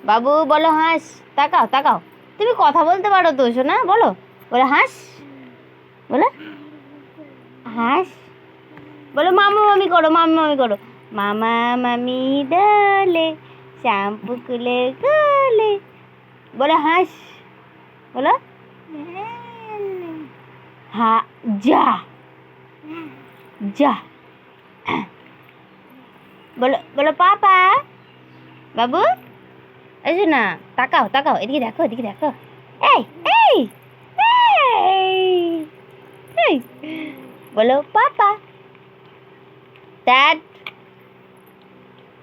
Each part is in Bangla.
বাবু বলো হাঁস। তাকাও তাকাও, তুমি কথা বলতে পারো তো শোনা, বলো বলো হাঁস, বলো হাঁস, বলো মামা মামি করো, মামা মামি করো, মামা মামি ডালে শ্যাম্পু কুলে গালে, বলো হাঁস, বলো হা যা যা, বলো বলো পাপা। বাবু এসো না, তাকাও তাকাও, এদিকে দেখো, এদিকে দেখো, এই এই এই এই, বলো পাপা। ড্যাড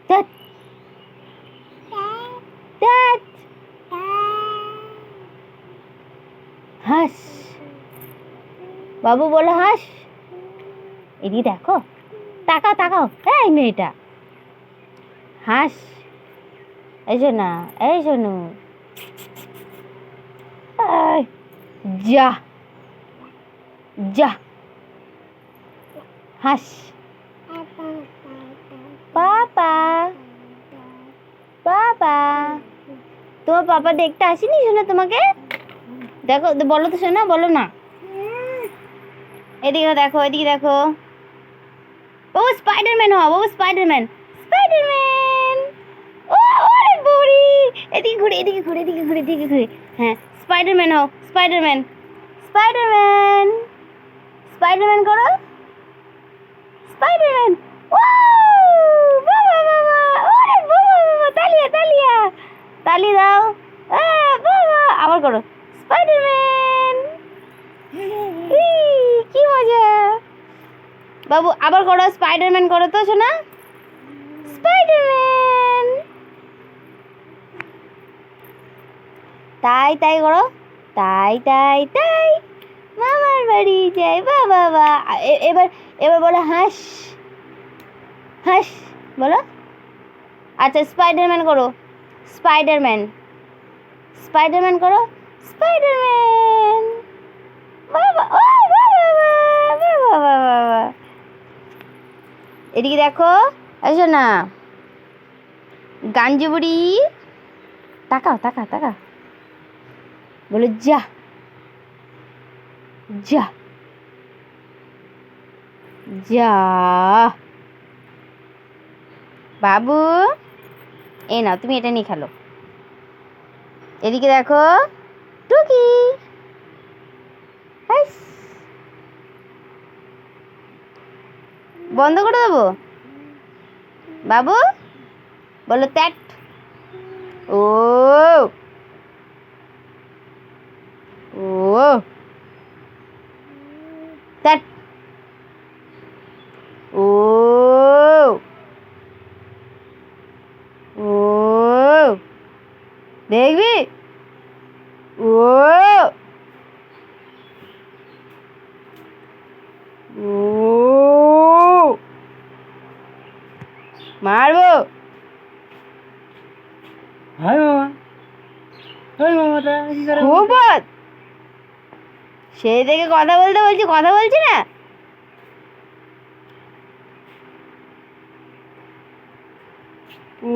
ড্যাড ড্যাড, হাঁস, বাবু বলো হাঁস, এদিকে দেখো, তাকাও তাকাও, এই মেয়েটা হাঁস, এসো না, এই শোনো, যা যা, হাঁস, পাপা পাপা, তোমার পাপা দেখতে আসেনি শোনা তোমাকে? দেখো বলো তো শোনা, বলো না, এদিকে দেখো, এদিকে দেখো, বাবু স্পাইডারম্যান হও, বাবু স্পাইডারম্যান, স্পাইডারম্যান, ও ওরে বুড়ি, এদিকে ঘুরে, এদিকে ঘুরে, এদিকে ঘুরে, এদিকে ঘুরে, হ্যাঁ স্পাইডারম্যান হও, স্পাইডারম্যান, স্পাইডারম্যান, স্পাইডারম্যান করো, স্পাইডারম্যান, ও বাবা বাবা, ওরে বাবা বাবা, তালিয়া তালিয়া, তালি দাও, বাবা, আবার করো স্পাইডারম্যান, কি মজা। বাবু আবার করো, স্পাইডারম্যান করো তো শোনা, স্পাইডারম্যান, তাই তাই করো, তাই তাই তাই মামার বাড়ি যাই বাবা বা। এবার এবার বলো হাঁস, হাঁস বলো, আচ্ছা স্পাইডারম্যান করো, স্পাইডারম্যান, স্পাইডারম্যান করো, স্পাইডারম্যান, বাবা ও বাবা বাবা বাবা বাবা, এদিকে দেখো, এসো না গাঞ্জু বুড়ি, তাকাও তাকাও তাকাও, বলো যা যা যা, বাবু এই নাও তুমি এটা নিয়ে খেলো, এদিকে দেখো টুকি, বন্ধ করে দেবো, বাবু বলো ত্যাট, ও ও ত্যাট, ও ও দেখবি, ও ও মারবো, হাই মামা, হাই মামাটা কি করে? খুব সেই থেকে কথা বলতে বলছি, কথা বলছি না, ও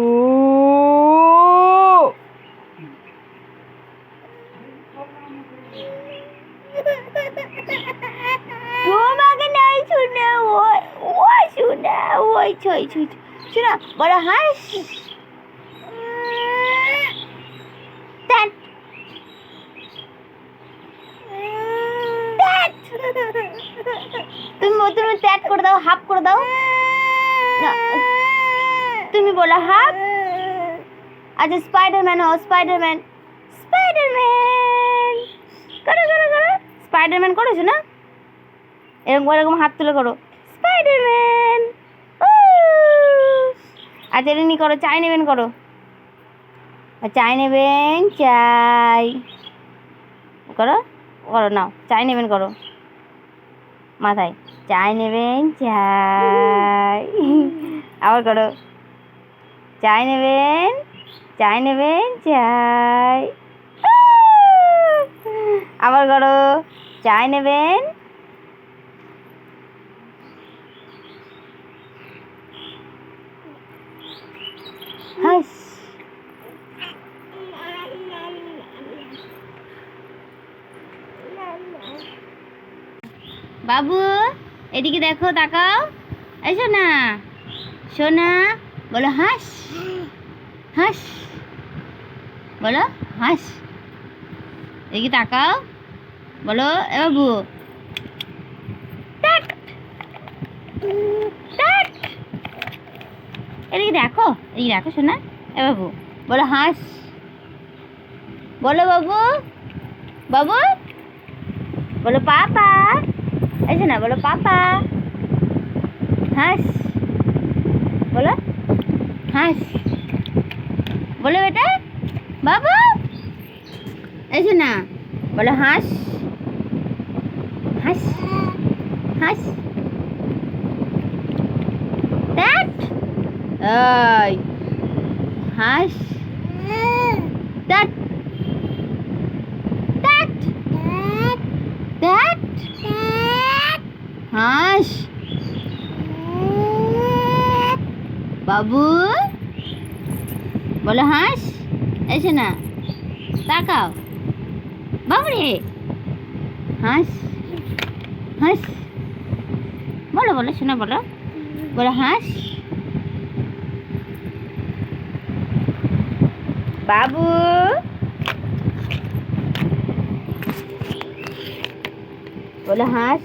তোমাকে নাই শোনা, ওই ওই শোনা, ওই ছই ছই শোনা, বলো হাঁস, ত্যাট, ত্যাট, তুমি তুমি ত্যাট করে দাও, হাফ করে দাও না, তুমি বলো হাফ, আচ্ছা স্পাইডারম্যান হও, স্পাইডারম্যান, স্পাইডারম্যান করো করো করো, স্পাইডারম্যান করেছো না, এরকম এরকম হাত তুলে করো, স্পাইডারম্যান, আচ্ছা এটা নি করো, চাই নেবেন করো, চাই নেবেন চাই করো, করো নাও চাই নেবেন করো, মাথায় চাই নেবেন চাই, আবার করো, চাই নেবেন, চাই নেবেন চাই, আবার করো, চাই নেবেন, হাস বাবু এদিকে দেখো, তাকাও। এই সোনা, সোনা বলো হাস, হাস বলো হাস। এদিকে তাকাও, বলো এ বাবু টাক, টাক। এদিকে দেখো, এদিকে দেখো সোনা, এ বাবু বলো হাস, বলো বাবু, বাবু বলো পাপা। এই সোনা বলো পাপা, হাস বলো, হাস বলো বেটা, বাবু। এই সোনা বলো হাস, হাস, হাস। দ্যাট এই হাস, দ্যাট, দ্যাট, দ্যাট হাস। বাবু বলো হাস। এসে না, তাকাও বাবুরে, হাস, হাস বলো, বলো শোনা, বলো, বলো হাস। বাবু বলো হাস।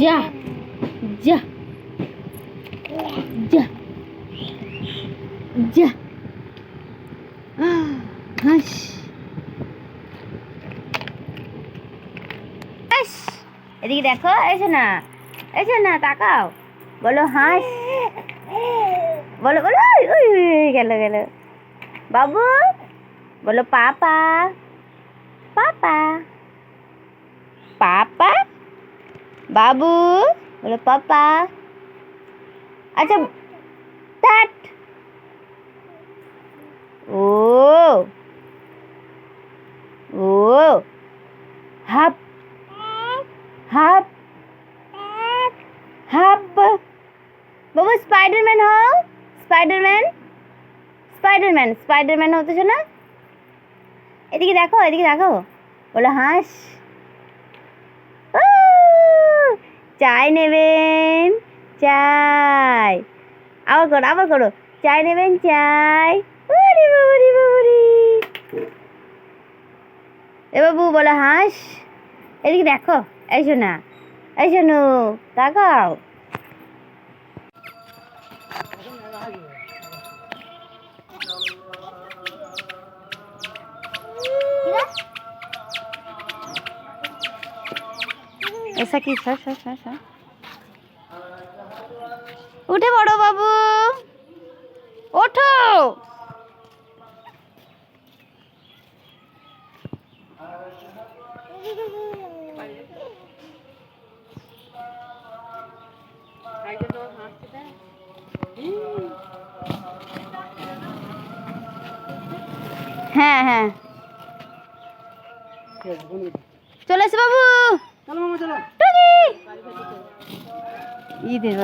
যা, যা, যা, যা, হাস, হাস। এদিকে দেখো, এসো না, এসো না, তাকাও, বলো হাস, বলো, বলো, গেল গেল। বাবু বলো পাপা, পাপা, পাপা। বাবু বলো পাপা। আচ্ছা that, O, O হাপ, হাপ, হাপ। Babu Spiderman হও, স্পাইডারম্যান, স্পাইডারম্যান, স্পাইডারম্যান হতেছো না? এদিকে দেখো, এদিকে দেখো, বলো হাস। চাই নেবেন, চাই। আবার করো, আবার করো, চাই নেবেন, চাই। ওরে বাবারে, বাবারে। এ বাবু বলো হাস। এদিকে দেখো, এই শোনা, এই শোনো, তাকাও। ऐसा की सर सर सर सर उठे पड़ो बाबू, उठो। হ্যাঁ হ্যাঁ চলে এসো বাবু, চলো মামা চলো। ঈদের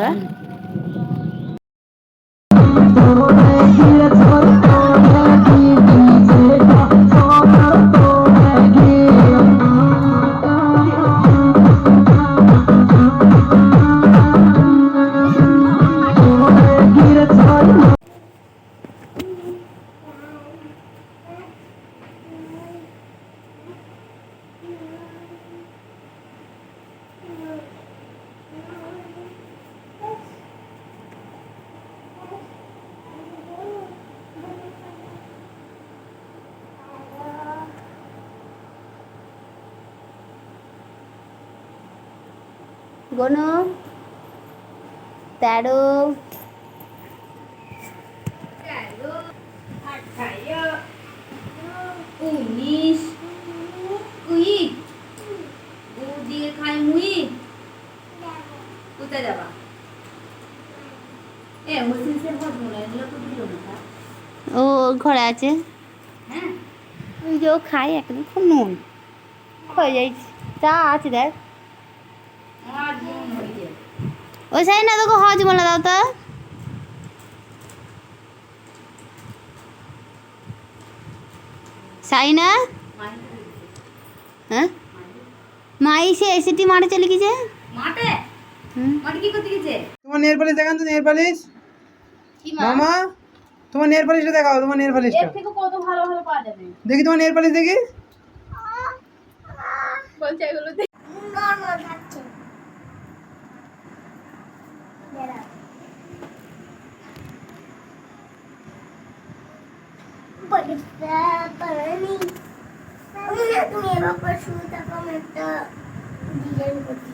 গোনো 13 19 কুই ও দিয়ে খাই মুই কোথায় যাবা এ হোসেন ঘর মনে এগুলো তো দিল না ও ঘরে আছে হ্যাঁ ওই যে ও খাই একদম খুব নুন হয়ে যাই চা আছে দেখ ও সাই না তোকে হজ বলে দাও তো সাই না হ্যাঁ মাই সে এসিটি মাঠে চলে গেছে। মাঠে হুম মাঠে কি করতে গেছে? তোমার নেল পালিশ দেখান তো, নেল পালিশ। কি মা? মামা তোমার নেল পালিশটা দেখাও, তোমার নেল পালিশটা এর থেকে কত ভালো ভালো পাওয়া যাবে। দেখি, তোমার নেল পালিশ দেখি। বলছে এগুলো দেখ। তুমি এবার পর শুরু থাকো, আমি একটা ডিজাইন করছি।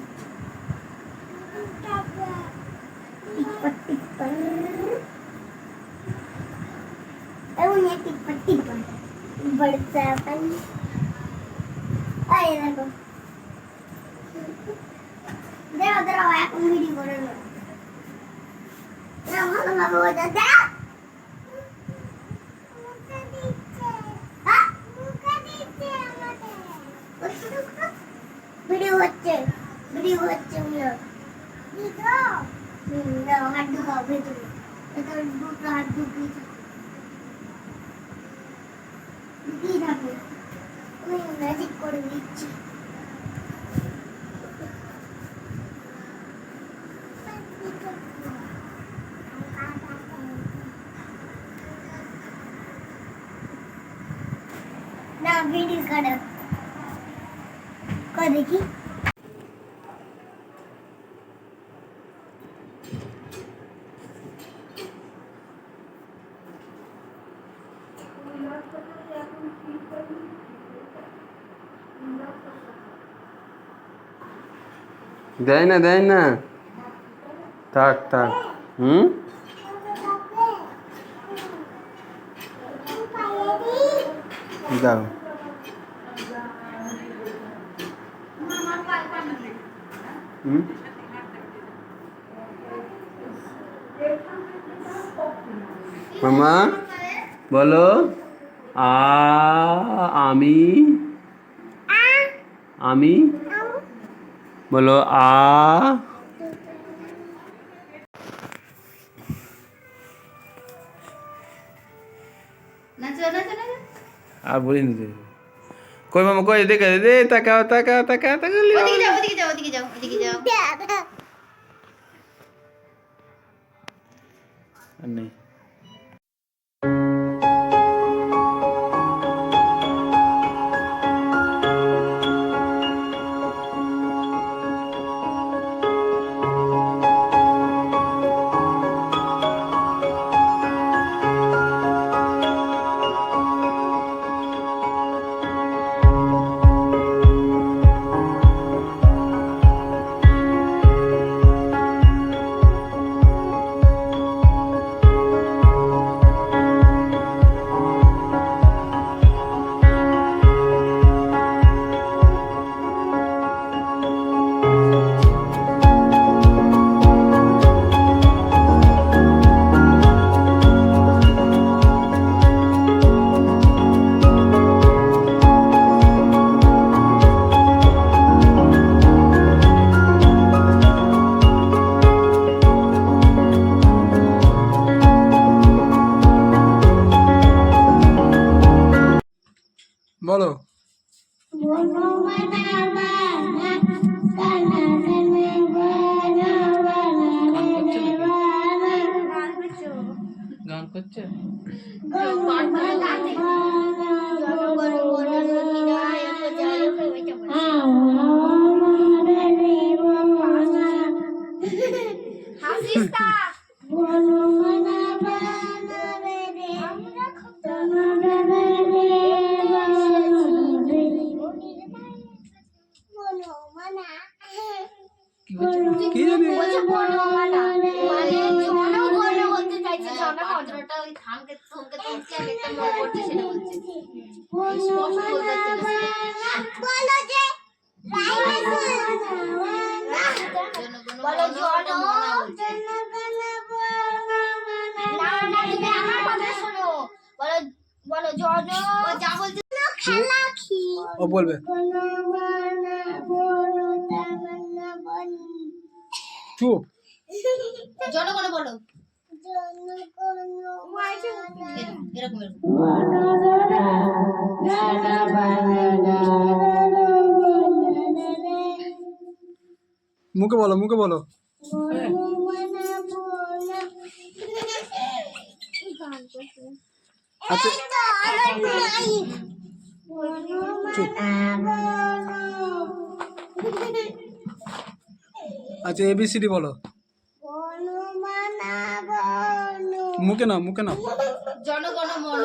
টিপ্পা টিপ্পা এবং টিপ্পা টিপ্পা बढ़ता अपन आए देखो देखो देखो এখন ভিডিও করে না না ভালো লাগবে ওটা দেখ মুখে দিচ্ছে হ্যাঁ মুখে দিচ্ছে আমাদের ভিডিও হচ্ছে মিয়া দিদা না হাত ঢুকাও ভেতরে এটা দুটো হাত ঢুকিয়ে থাকো আমি ম্যাজিক করে দিচ্ছি না ভিডিও কাটা কই দেখি দেয় না থাক থাক। দাও। মামা বলো আমি বলো নাচো নাচো নাচো। আর বলিনি তো। কই মামা কই দেখে দে, তাকাও ওদিকে যাও ওদিকে যাও ওদিকে যাও ওদিকে যাও। আর নেই। বলো। গান করছে। কি জানি বলো জন যা বলছে খেলা কি ও বলবে। চুপ। জনগণ বলো এরকম এরকম। মুখে বলো, মুখে বলো। আচ্ছা চুপ। আচ্ছা ABCD বলো। মুখে নাও, মুখে নাও। জনগণ মন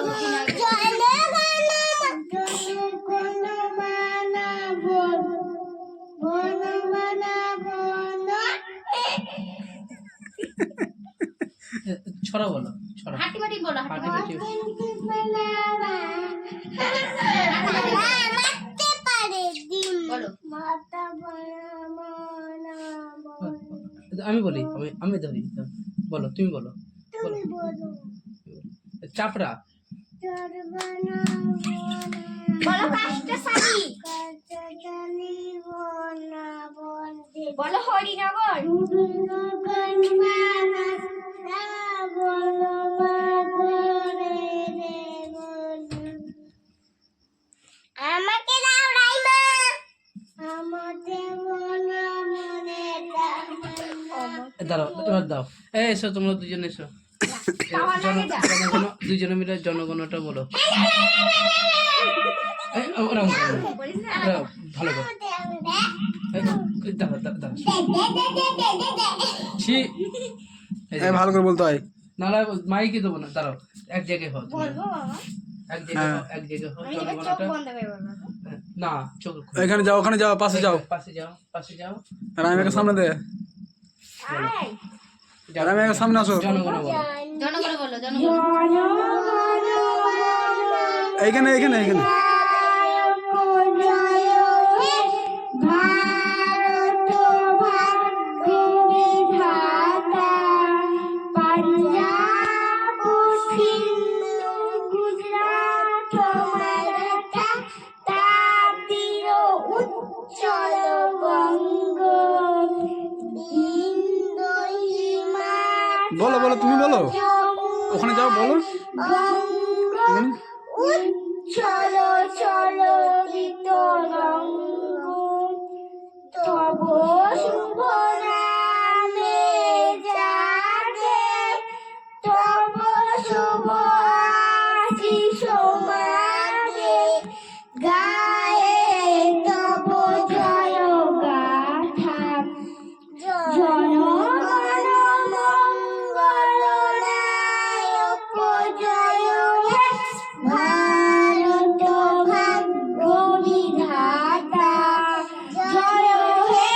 ছড়া বলো, ছড়া। হাঁটি মাটি বলো, হাঁটি মাটি। বলো আমি বলি, আমি ধরি, বলো, তুমি বলো। চাপড়া। বলো কাষ্টসালী। বলো হরিনগর। আমাকে দাও রাইমা, আমাকে মনে মনে দাঁড়াও, এবার দাও। এসো তোমরা দুজনে এসো। দুজনে মিলে জনগণটা বলো। ওরা ভালো করো। ভালো করে বলতে হয়, নাহলে মাইকে দেবো না। দাঁড়াও, এক জায়গায় হও, এক জায়গায় হও। জনগণটা না, চোখ এখানে যাও, ওখানে যাও, পাশে যাও, পাশে যাও, পাশে যাও। রামের সামনে দে, রামের সামনে আসো। জনগণ বলো, জনগণ বলো, জনগণ। এইখানে, এইখানে, এইখানে। বলো, বলো, তুমি বলো, ওখানে যাও, বলো। চলো চলো তরঙ্গ তব শুভ নামে জাগে, তব শুভ আশিস মাগে, গায়ে তব জয় গাথা, জনগণ মঙ্গল নায়ক জয় হে, ভারত ভাগ্য বিধাতা জয় হে,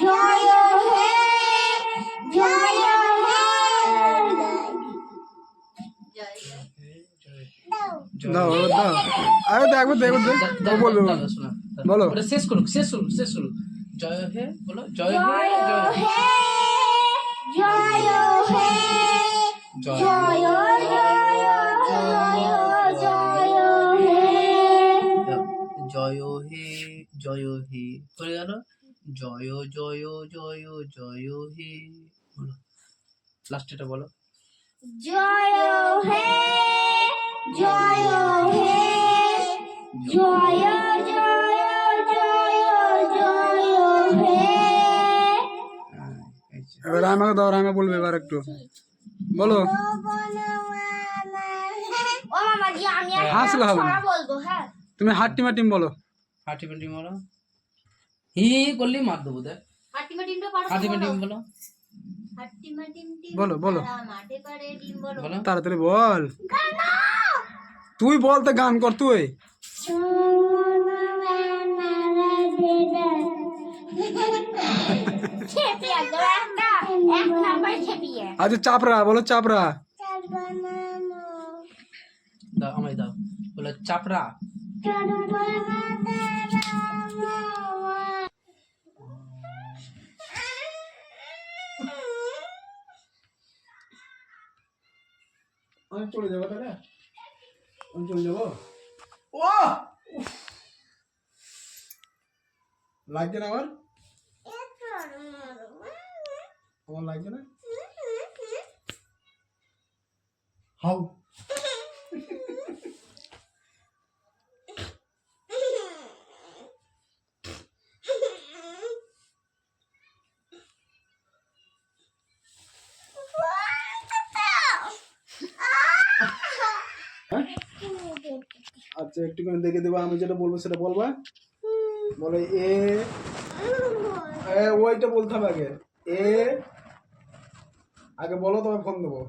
জয় হে, জয় হে। দাও, দাও, আরে দেখো, দেখো, দেখো, বলবে, বলো। শেষ করুক, শেষ করুক, শেষ করুক। জয় হে বলো, জয় হে, জয় হে, জয় হে, জয় জয় হে, জয় হে করে গেল। জয় জয় জয় জয় হে বলো, লাস্টেটা বলো। জয় হে, জয় হে, জয় জয় জয় জয় হে। এবার আমাকে দাও, আমি বলবো এবার একটু বলো। ও মামাজি, আমি হাসলে হবে না, বলবো। হ্যাঁ, তুমি হাট্টিমা টিম বলো। হাট্টিমা টিম বলো, হি করলি মার দেবো। দেখ, হাঁটিমা টিমটা পারো, হাট্টিমা টিম বলো, হাঁটিমা টিম টিম বলো, বলো, তারা মাঠে পারে ডিম বলো। তাড়াতাড়ি বল। তুই বল তো, গান কর তুই। আচ্ছা চাপড়া বলো, চাপড়া। দাও, আমায় দাও, বলো চাপড়া। আমি চলে যাবো, তাহলে আমি চলে যাবো। ও লাগছে না আমার, আমার লাগছে না। হাউ হ্যাঁ আচ্ছা একটুখানি দেখে দেবো, আমি যেটা বলবো সেটা বলবা। বলো এ, ওইটা বলতে হবে আগে। এ আগে বলো, তবে ফোন দেবো।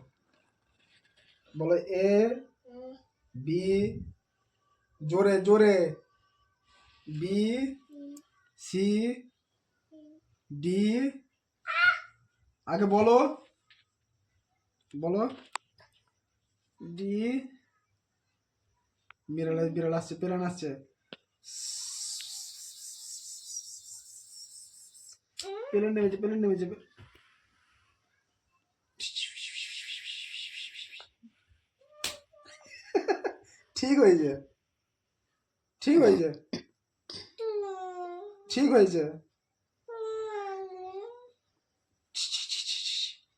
বলো এ বি, জোরে জোরে, বি সি ডি, আগে বলো, বলো ডি, বিড়াল বিড়াল আসছে, পেরান আসছে, পেলেন নেমেছে, পেলেন নেমেছে। ঠিক হয়েছে, ঠিক হয়েছে, ঠিক হয়েছে,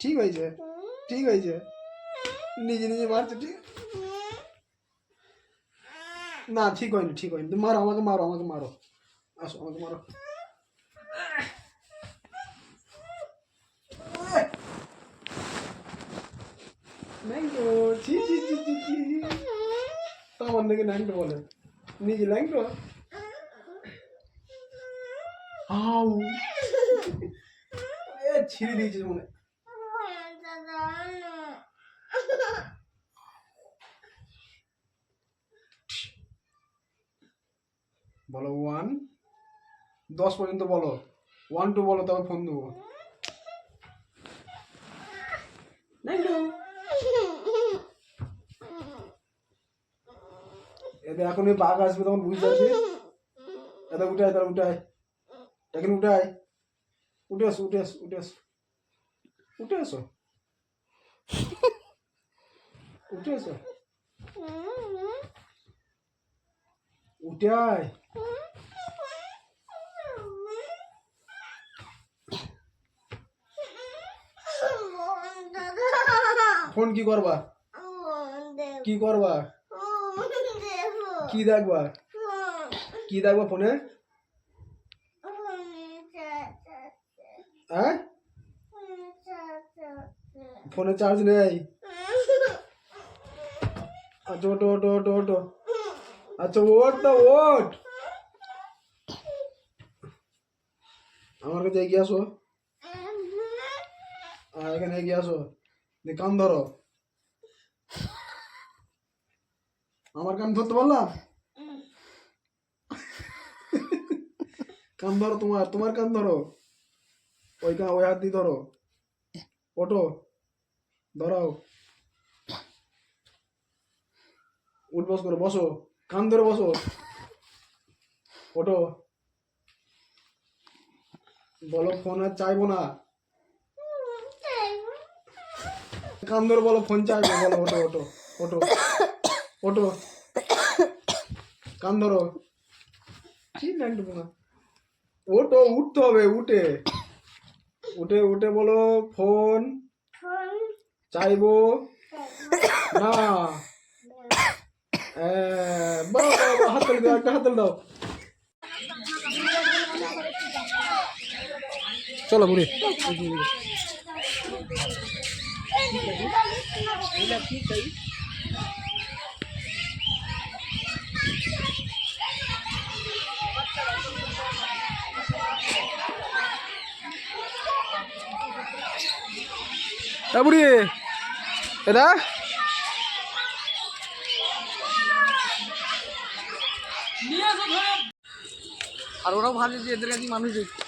ঠিক হয়েছে, ঠিক হয়েছে, নিজে নিজে মারছে। ঠিক না, ঠিক হয়নি, ঠিক হয়নি। তুমি মারো, আমাকে মারো, আমাকে মারো, আসো আমাকে মারো। ল্যাংটো, ছি ছি ছি ছি ছি, আমার নাকি ল্যাংটো বলে, নিজে ল্যাংটো। আউ, ছিঁড়ে দিয়েছে মনে। বলো 1, 10 পর্যন্ত বলো, 1 2 বলো, তবে ফোন দেবো। এদের এখন ওই বাঘ আসবে, তখন বুঝতে পারছি। এটা উঠে আয়, তাহলে উঠে আয়, এখানে উঠে আয়, উঠে আসো, উঠে আসো, উঠে আসো, উঠে আসো, উঠে আসো, উঠে আয়। ফোন কি করবা, কি করবা, কি দেখবা, কি দেখবা ফোনে? হ্যাঁ, ফোনে চার্জ নেই। আচ্ছা ওটো ওটো ওটো ওটো, আচ্ছা ওট না ওট, আমার কাছে এগিয়ে আসো, এখানে এগিয়ে আসো, কান ধরো। আমার কান ধরতে পারলাম? কান ধরো, তোমার তোমার কান ধরো, ওই কান, ওই হাত দিয়ে ধরো, ওটো ধরাও, উঠ বস করো, বসো, কান ধরে বসো, ওটো। বলো ফোন আর চাইবো না, কান ধরে বলো ফোন চাইবো, বলো ওটো ওটো ওটো ওটো, কান ধরো, কি ল্যাংটো না, ওটো, উঠতে হবে, উঠে উঠে উঠে বলো ফোন চাইবো না। হাততালি দাও, একটা হাততালি দাও। চলো বুড়ি, বুড়ি এটা আর ওরাও ভাবে যে এদের কাছে মানুষ দেখছে।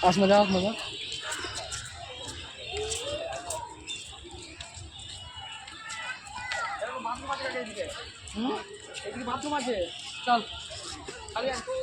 আসমা যা, আসমা যা, বাথরুম আছে, চল খালি আসো।